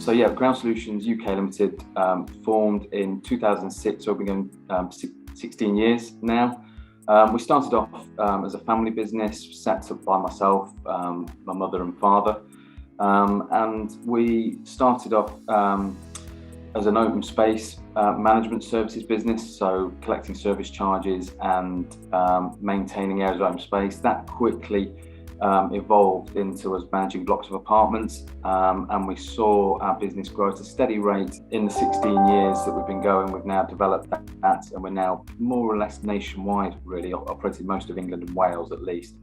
So yeah, Ground Solutions UK Limited formed in 2006, so we've been going 16 years now. We started off as a family business set up by myself, my mother and father, and we started off as an open space management services business, so collecting service charges and maintaining areas of open space. That quickly evolved into us managing blocks of apartments, and we saw our business grow at a steady rate. In the 16 years that we've been going, we've now developed that, and we're now more or less nationwide, really, operating most of England and Wales at least.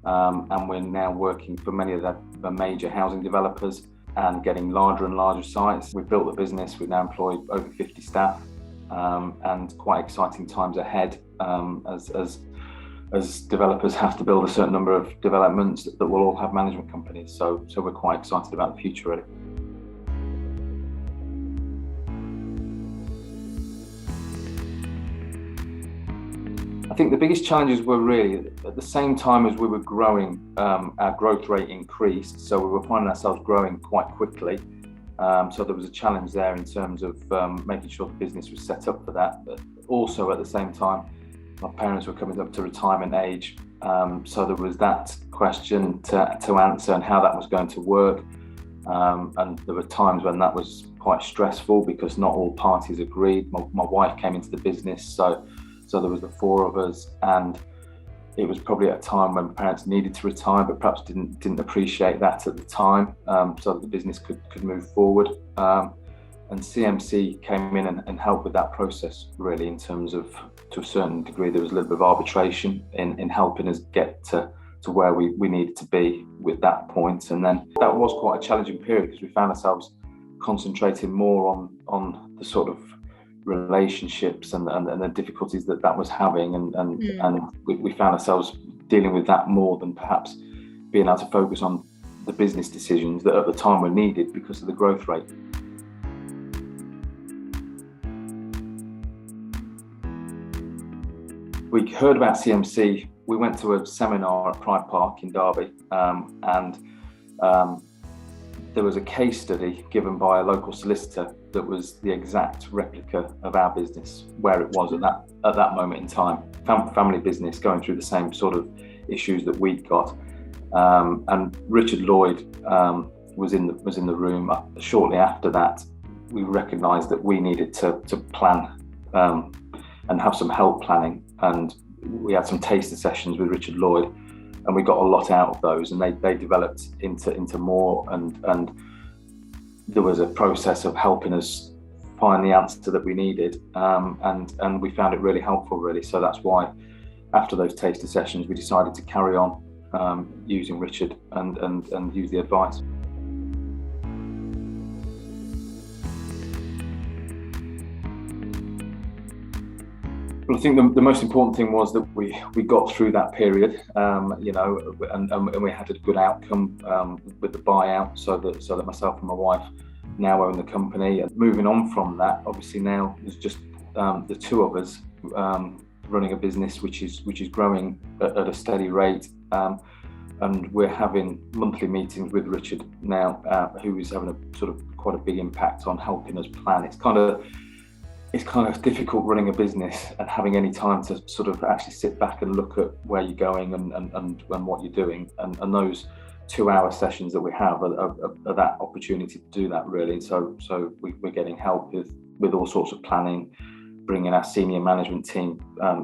And we're now working for many of the major housing developers and getting larger and larger sites. We've built the business, we've now employed over 50 staff, and quite exciting times ahead as developers have to build a certain number of developments that will all have management companies. So we're quite excited about the future, really. I think the biggest challenges were really at the same time as we were growing, our growth rate increased. So we were finding ourselves growing quite quickly. So there was a challenge there in terms of making sure the business was set up for that. But also at the same time, my parents were coming up to retirement age. So there was that question to answer and how that was going to work. And there were times when that was quite stressful because not all parties agreed. My wife came into the business, so there was the four of us, and it was probably at a time when parents needed to retire, but perhaps didn't appreciate that at the time, so that the business could move forward. And CMC came in and helped with that process, really, in terms of, to a certain degree, there was a little bit of arbitration in helping us get to where we needed to be with that point. And then that was quite a challenging period because we found ourselves concentrating more on the sort of relationships and the difficulties that was having, and we found ourselves dealing with that more than perhaps being able to focus on the business decisions that at the time were needed because of the growth rate. We heard about CMC. We went to a seminar at Pride Park in Derby, and there was a case study given by a local solicitor that was the exact replica of our business, where it was at that moment in time. Family business going through the same sort of issues that we'd got, and Richard Lloyd was in the room. Shortly after that, we recognised that we needed to plan and have some help planning, and we had some taster sessions with Richard Lloyd, and we got a lot out of those, and they developed into more, and there was a process of helping us find the answer that we needed, and we found it really helpful, really. So that's why after those taster sessions we decided to carry on using Richard and use the advice. Well, I think the most important thing was that we got through that period, and we had a good outcome with the buyout, so that myself and my wife now own the company. And moving on from that, obviously now there's just the two of us running a business which is growing at a steady rate, and we're having monthly meetings with Richard now, who is having a sort of quite a big impact on helping us plan. It's kind of difficult running a business and having any time to sort of actually sit back and look at where you're going and what you're doing. And those 2-hour sessions that we have are that opportunity to do that, really. So we're getting help with all sorts of planning, bringing our senior management team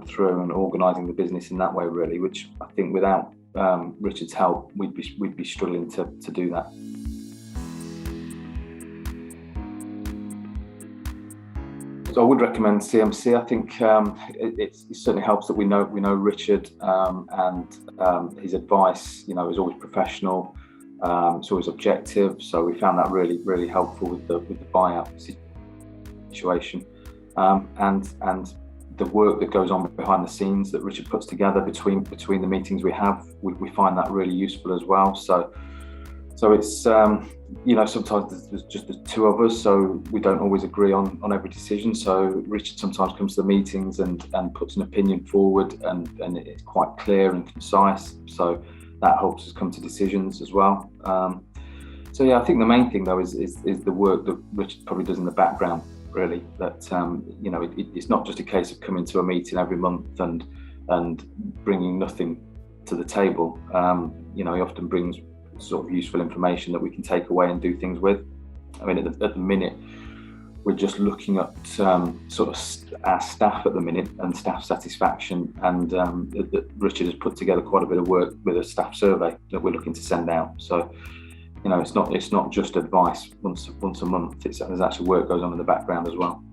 through and organising the business in that way, really, which I think without Richard's help, we'd be struggling to do that. So I would recommend CMC. I think it certainly helps that we know Richard, and his advice, is always professional. It's always objective. So we found that really, really helpful with the buyout situation, and the work that goes on behind the scenes that Richard puts together between the meetings we have. We find that really useful as well. So it's, sometimes there's just the two of us, so we don't always agree on every decision. So Richard sometimes comes to the meetings and puts an opinion forward, and it's quite clear and concise. So that helps us come to decisions as well. So yeah, I think the main thing though is the work that Richard probably does in the background. Really, that it's not just a case of coming to a meeting every month and bringing nothing to the table. He often brings sort of useful information that we can take away and do things with. I mean, at the minute, we're just looking at sort of our staff at the minute and staff satisfaction, and Richard has put together quite a bit of work with a staff survey that we're looking to send out. So, it's not just advice once a month. There's actually work goes on in the background as well.